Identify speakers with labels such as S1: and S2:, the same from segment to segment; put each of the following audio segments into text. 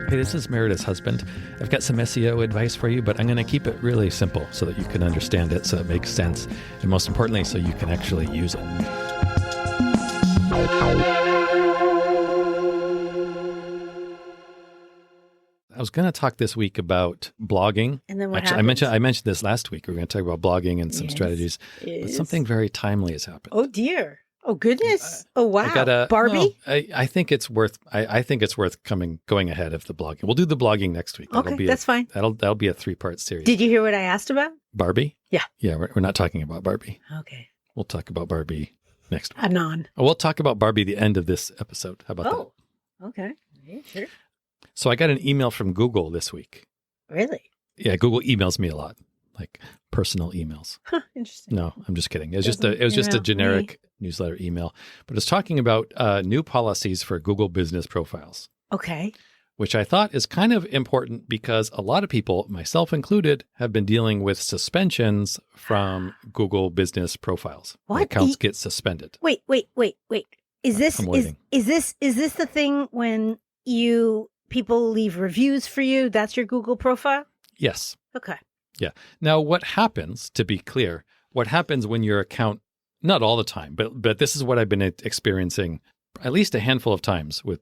S1: Hey, this is Meredith's husband. I've got some SEO advice for you, but I'm going to keep it really simple so that you can understand it, so it makes sense, and most importantly, so you can actually use it. I was going to talk this week about blogging.
S2: And then what
S1: Actually, I mentioned this last week. We were going to talk about blogging and some strategies, but something very timely has happened.
S2: Oh dear! Oh goodness! Oh wow! Barbie?
S1: No, I think it's worth. I think it's worth going ahead of the blogging. We'll do the blogging next week.
S2: Okay, that's fine.
S1: That'll be a 3-part series.
S2: Did you hear what I asked about?
S1: Barbie?
S2: Yeah.
S1: Yeah, we're not talking about Barbie.
S2: Okay.
S1: We'll talk about Barbie next week.
S2: Anon.
S1: We'll talk about Barbie the end of this episode. How about that?
S2: Okay. Yeah, sure.
S1: So I got an email from Google this week.
S2: Really?
S1: Yeah, Google emails me a lot, like personal emails.
S2: Huh, interesting.
S1: No, I'm just kidding. It was just a generic newsletter email, but it's talking about new policies for Google business profiles.
S2: Okay.
S1: Which I thought is kind of important because a lot of people, myself included, have been dealing with suspensions from Google business profiles.
S2: What?
S1: Accounts get suspended.
S2: Wait. Is this the thing when people leave reviews for you? That's your Google profile?
S1: Yes.
S2: Okay.
S1: Yeah. Now, what happens, to be clear, what happens when your account, not all the time, but this is what I've been experiencing at least a handful of times with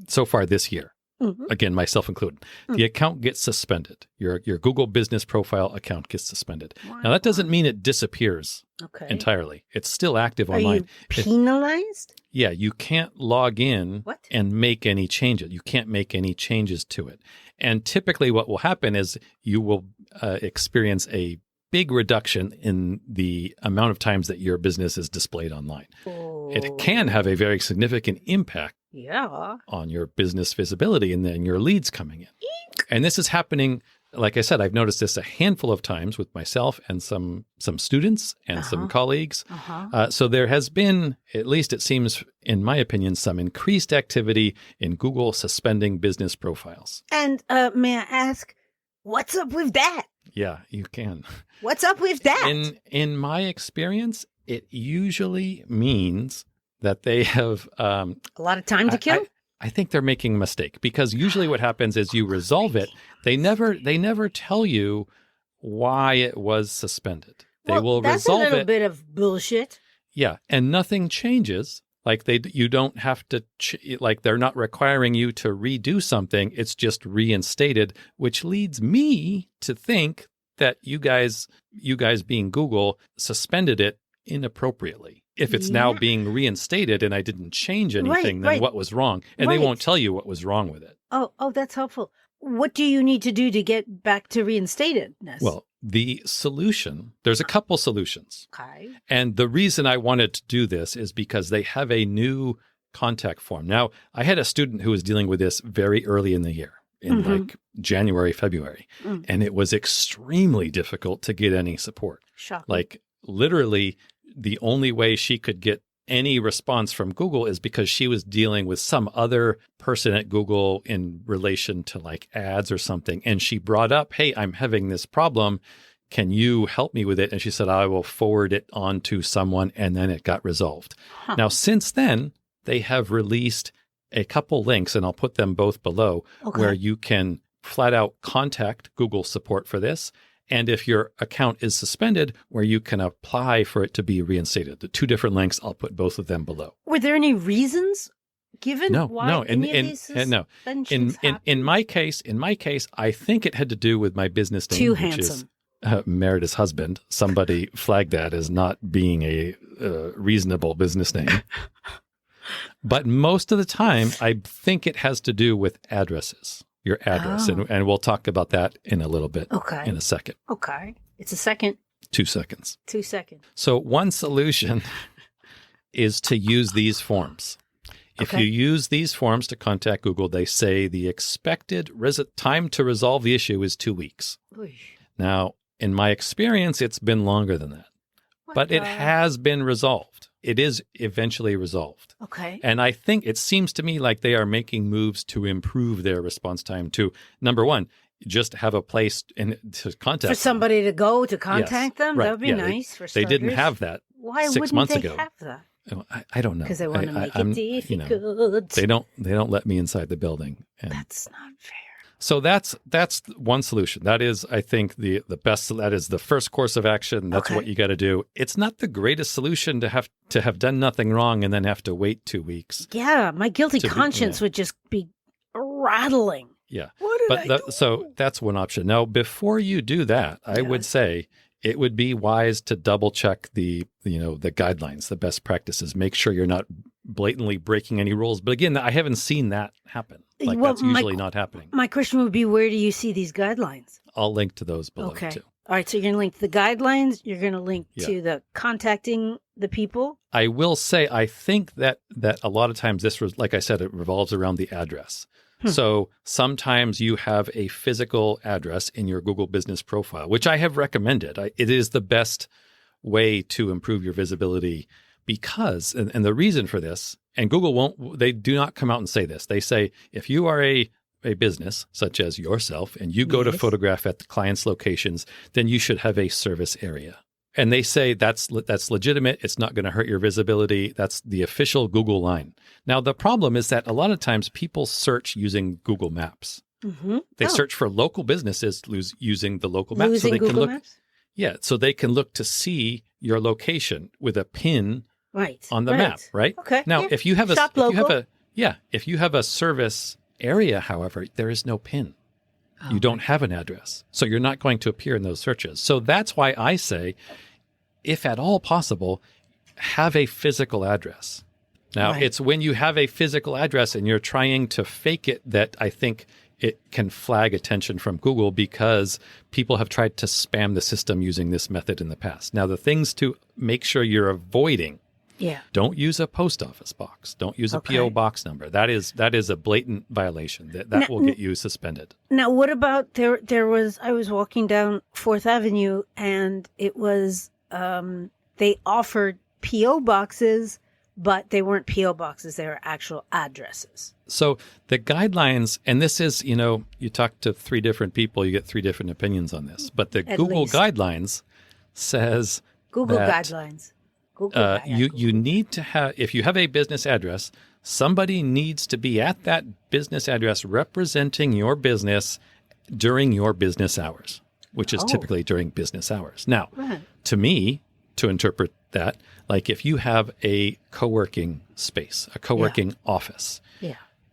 S1: so far this year. Mm-hmm. Again, myself included. Mm. The account gets suspended. Your Google business profile account gets suspended. Wow. Now, that doesn't mean it disappears entirely. It's still active online.
S2: Are you penalized?
S1: Yeah, you can't log in and make any changes. You can't make any changes to it. And typically what will happen is you will experience a big reduction in the amount of times that your business is displayed online. Oh. It can have a very significant impact on your business visibility and then your leads coming in. Eek. And this is happening, like I said, I've noticed this a handful of times with myself and some students and some colleagues. So there has been, at least it seems, in my opinion, some increased activity in Google suspending business profiles.
S2: And may I ask, what's up with that?
S1: Yeah, you can.
S2: What's up with that?
S1: In my experience, it usually means that they have
S2: a lot of time to kill.
S1: I think they're making a mistake because usually what happens is you resolve it. They never tell you why it was suspended. They will resolve it.
S2: That's a little bit of bullshit.
S1: Yeah, and nothing changes. Like you don't have to, like they're not requiring you to redo something. It's just reinstated, which leads me to think that you guys being Google suspended it inappropriately. If it's now being reinstated and I didn't change anything, then what was wrong? And they won't tell you what was wrong with it.
S2: Oh, that's helpful. What do you need to do to get back to reinstatedness?
S1: Well, the solution, there's a couple solutions.
S2: Okay.
S1: And the reason I wanted to do this is because they have a new contact form. Now, I had a student who was dealing with this very early in the year, in like January, February, and it was extremely difficult to get any support.
S2: Shocking.
S1: Like literally, the only way she could get any response from Google is because she was dealing with some other person at Google in relation to like ads or something. And she brought up, hey, I'm having this problem. Can you help me with it? And she said, I will forward it on to someone. And then it got resolved. Huh. Now, since then, they have released a couple links, and I'll put them both below, where you can flat out contact Google support for this. And if your account is suspended, where you can apply for it to be reinstated. The two different links, I'll put both of them below.
S2: Were there any reasons given why any of these suspensions happened?
S1: In my case, I think it had to do with my business name,
S2: Too
S1: which
S2: handsome.
S1: is Meredith's husband. Somebody flagged that as not being a reasonable business name. But most of the time, I think it has to do with addresses. Your address.
S2: Oh.
S1: And we'll talk about that in a little bit.
S2: Okay.
S1: In a second.
S2: Okay. It's a second.
S1: 2 seconds.
S2: 2 seconds.
S1: So one solution is to use these forms. If you use these forms to contact Google, they say the expected time to resolve the issue is 2 weeks.
S2: Oy.
S1: Now, in my experience, it's been longer than that. But it has been resolved. It is eventually resolved.
S2: Okay.
S1: And I think it seems to me like they are making moves to improve their response time to, number one, just have a place to contact
S2: for somebody to go to contact them.
S1: Right.
S2: That would be nice for starters.
S1: They didn't have that
S2: Why
S1: 6 months
S2: wouldn't
S1: ago.
S2: They have that?
S1: I don't know.
S2: Because they want to make it difficult.
S1: They don't let me inside the building. And
S2: that's not fair.
S1: So that's one solution. That is, I think, the best. That is the first course of action. That's what you got to do. It's not the greatest solution to have done nothing wrong and then have to wait 2 weeks.
S2: Yeah, my guilty conscience would just be rattling.
S1: Yeah, so that's one option. Now, before you do that, I would say it would be wise to double check the guidelines, the best practices. Make sure you're not blatantly breaking any rules. But again, I haven't seen that happen. That's usually not happening.
S2: My question would be, where do you see these guidelines?
S1: I'll link to those below too.
S2: All right, so you're going to link the guidelines. You're going to link to the contacting the people.
S1: I will say, I think that a lot of times this was, like I said, it revolves around the address. So sometimes you have a physical address in your Google Business Profile, which I have recommended. It is the best way to improve your visibility because, and the reason for this, and Google they do not come out and say this. They say, if you are a business such as yourself and you go to photograph at the client's locations, then you should have a service area. And they say that's legitimate. It's not going to hurt your visibility. That's the official Google line. Now, the problem is that a lot of times people search using Google Maps. Mm-hmm. They search for local businesses using the local map. So they can look. Maps? Yeah, so they can look to see your location with a pin on the map, right?
S2: Okay.
S1: Now, if you have if you have a service area, however, there is no pin. You don't have an address. So you're not going to appear in those searches. So that's why I say, if at all possible, have a physical address. Now, it's when you have a physical address and you're trying to fake it that I think it can flag attention from Google because people have tried to spam the system using this method in the past. Now, the things to make sure you're avoiding. Don't use a post office box. Don't use a P.O. box number. That is a blatant violation. That will get you suspended.
S2: Now, what about I was walking down 4th Avenue and it was, they offered P.O. boxes, but they weren't P.O. boxes. They were actual addresses.
S1: So the guidelines, and this is, you talk to 3 different people, you get 3 different opinions on this, but the Google guidelines says
S2: guidelines.
S1: You need to have, if you have a business address, somebody needs to be at that business address representing your business during your business hours, which is typically during business hours. Now, to me, to interpret that, like if you have a co-working space, a co-working office,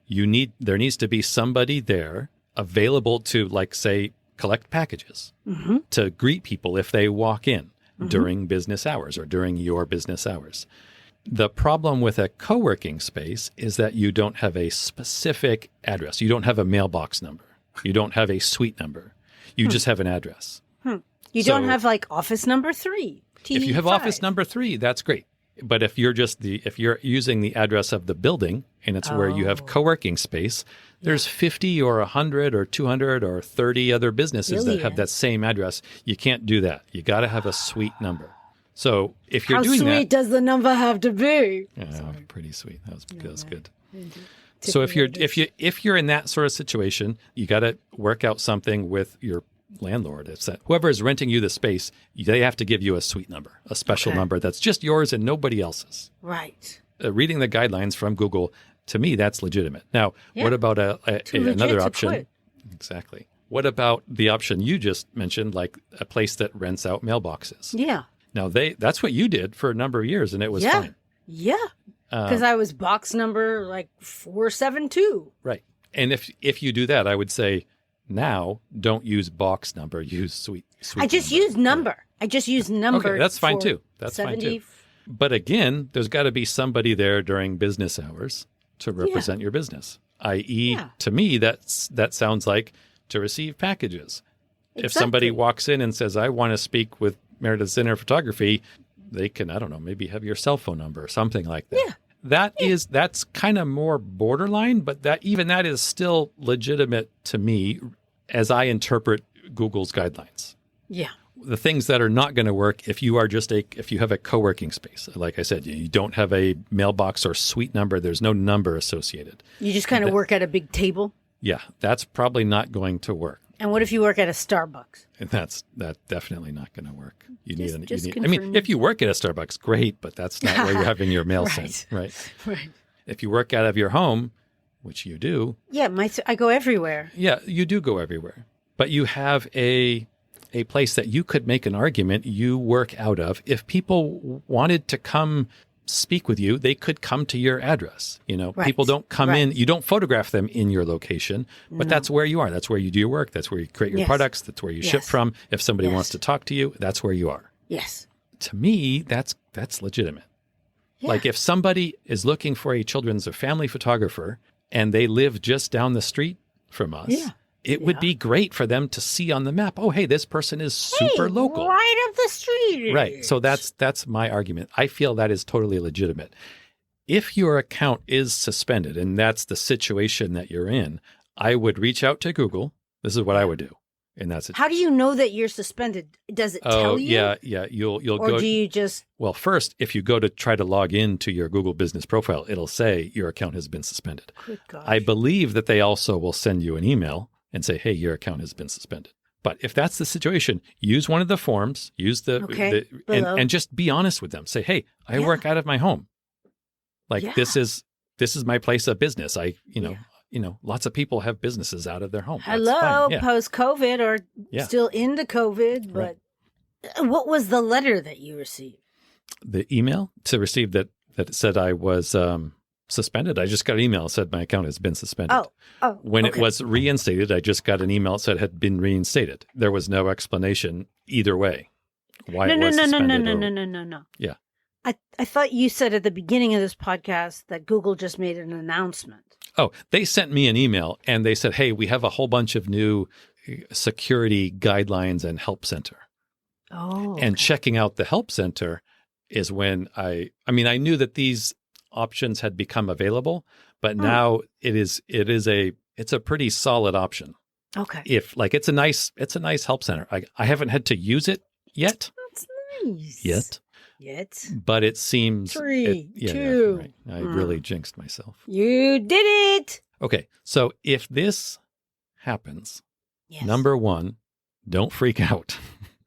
S1: there needs to be somebody there available to, like, say, collect packages, to greet people if they walk in. During business hours or during your business hours. The problem with a co-working space is that you don't have a specific address. You don't have a mailbox number. You don't have a suite number. You just have an address.
S2: You don't have like office number 3.
S1: If you have office number 3, that's great. But if you're using the address of the building and it's where you have co-working space, there's 50 or 100 or 200 or 30 other businesses that have that same address. You can't do that. You got to have a suite number. So if you're doing that,
S2: how sweet does the number have to be?
S1: Pretty sweet. That was good. So if you're in that sort of situation, you got to work out something with your landlord. It's that whoever is renting you the space, they have to give you a suite number, a special number that's just yours and nobody else's.
S2: Right.
S1: Reading the guidelines from Google, to me, that's legitimate. Now, what about another option?
S2: Quit.
S1: Exactly. What about the option you just mentioned, like a place that rents out mailboxes?
S2: Yeah.
S1: Now, that's what you did for a number of years, and it was fine.
S2: Yeah. Because I was box number like 472.
S1: Right. And if you do that, I would say, now, don't use box number. Use suite.
S2: I just use number. I just use number.
S1: Okay, that's fine too. That's 70. Fine too. But again, there's got to be somebody there during business hours to represent your business. I.e., to me, that sounds like to receive packages. Exactly. If somebody walks in and says, "I want to speak with Meredith Zinner Photography," they can, I don't know, maybe have your cell phone number or something like that. Yeah. That's kind of more borderline, but that is still legitimate to me as I interpret Google's guidelines.
S2: Yeah.
S1: The things that are not going to work if you have a co-working space, like I said, you don't have a mailbox or suite number, there's no number associated.
S2: You just kind of work at a big table.
S1: Yeah, that's probably not going to work.
S2: And what if you work at a Starbucks?
S1: And that's definitely not going to work. You need. I
S2: confirming.
S1: mean, if you work at a Starbucks, great, but that's not where you're having your mail sent, right?
S2: Right.
S1: If you work out of your home, which you do.
S2: Yeah, I go everywhere.
S1: Yeah, you do go everywhere. But you have a place that you could make an argument you work out of. If people wanted to come speak with you, they could come to your address. People don't come in. You don't photograph them in your location, but that's where you are. That's where you do your work. That's where you create your products. That's where you ship from. If somebody wants to talk to you, that's where you are.
S2: Yes.
S1: To me, that's legitimate. Yeah. Like if somebody is looking for a children's or family photographer and they live just down the street from us, it would be great for them to see on the map, oh, hey, this person is super local.
S2: Right up the street.
S1: Right. So that's my argument. I feel that is totally legitimate. If your account is suspended and that's the situation that you're in, I would reach out to Google. This is what I would do. And that's it.
S2: How do you know that you're suspended? Does it tell you?
S1: Yeah. You'll go.
S2: Or do you just?
S1: Well, first, if you go to try to log into your Google business profile, it'll say your account has been suspended.
S2: Good gosh.
S1: I believe that they also will send you an email and say, hey, your account has been suspended. But if that's the situation, use one of the forms, use and just be honest with them. Say, hey, I work out of my home. Like this is my place of business. Lots of people have businesses out of their home.
S2: Hello, post-COVID or still into COVID. But what was the letter that you received?
S1: The email to receive that said I was suspended. I just got an email that said my account has been suspended. When it was reinstated, I just got an email that said it had been reinstated. There was no explanation either way why it was suspended.
S2: No.
S1: Yeah.
S2: I thought you said at the beginning of this podcast that Google just made an announcement.
S1: Oh, they sent me an email and they said, hey, we have a whole bunch of new security guidelines and help center.
S2: Oh.
S1: And checking out the help center is when I knew that these options had become available, but now it's a pretty solid option.
S2: Okay.
S1: If it's a nice help center. I haven't had to use it yet.
S2: That's nice. Yet.
S1: But it seems
S2: 3, 2.
S1: Yeah, right. I really jinxed myself.
S2: You did it.
S1: Okay. So if this happens, number one, don't freak out.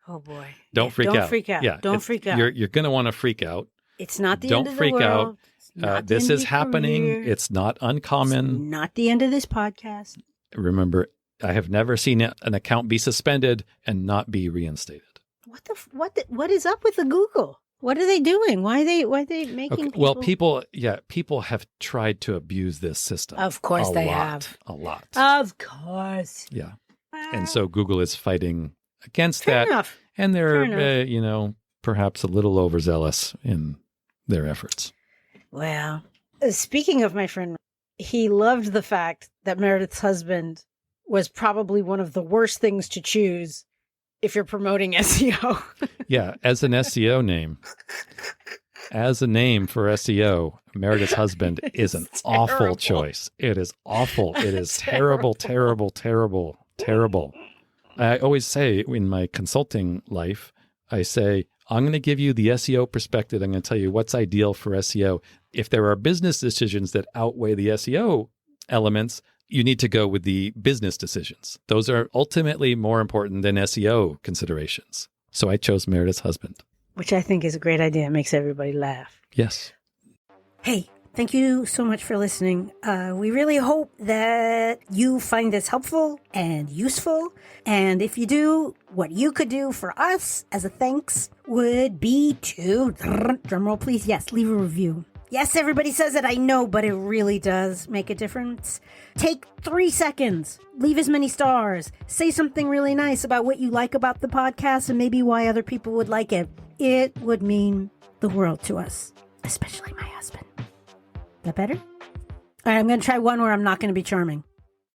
S2: Oh boy.
S1: Don't freak out.
S2: Don't freak out.
S1: Yeah.
S2: Don't freak out.
S1: You're going to want to freak out.
S2: It's not the end of the world.
S1: Don't freak out. This is happening.
S2: Career.
S1: It's not uncommon.
S2: It's not the end of this podcast.
S1: Remember, I have never seen an account be suspended and not be reinstated.
S2: What is up with the Google? What are they doing? Why are they making people?
S1: Well, people have tried to abuse this system.
S2: Of course they have.
S1: A lot.
S2: Of course.
S1: Yeah. And so Google is fighting against
S2: Fair
S1: that.
S2: Enough.
S1: And they're, perhaps a little overzealous in their efforts.
S2: Well, speaking of my friend, he loved the fact that Meredith's husband was probably one of the worst things to choose if you're promoting SEO.
S1: Yeah, as an SEO name. As a name for SEO, Meredith's husband is an awful choice. It is awful. It is terrible, terrible, terrible, terrible. I always say in my consulting life, I say, I'm going to give you the SEO perspective. I'm going to tell you what's ideal for SEO. If there are business decisions that outweigh the SEO elements, you need to go with the business decisions. Those are ultimately more important than SEO considerations. So I chose Meredith's husband.
S2: Which I think is a great idea. It makes everybody laugh.
S1: Yes.
S2: Hey, thank you so much for listening. We really hope that you find this helpful and useful. And if you do, what you could do for us as a thanks would be to, drumroll please, leave a review. Yes, everybody says it, I know, but it really does make a difference. Take 3 seconds, leave as many stars, say something really nice about what you like about the podcast and maybe why other people would like it. It would mean the world to us, especially my husband. That better? All right, I'm going to try one where I'm not going to be charming.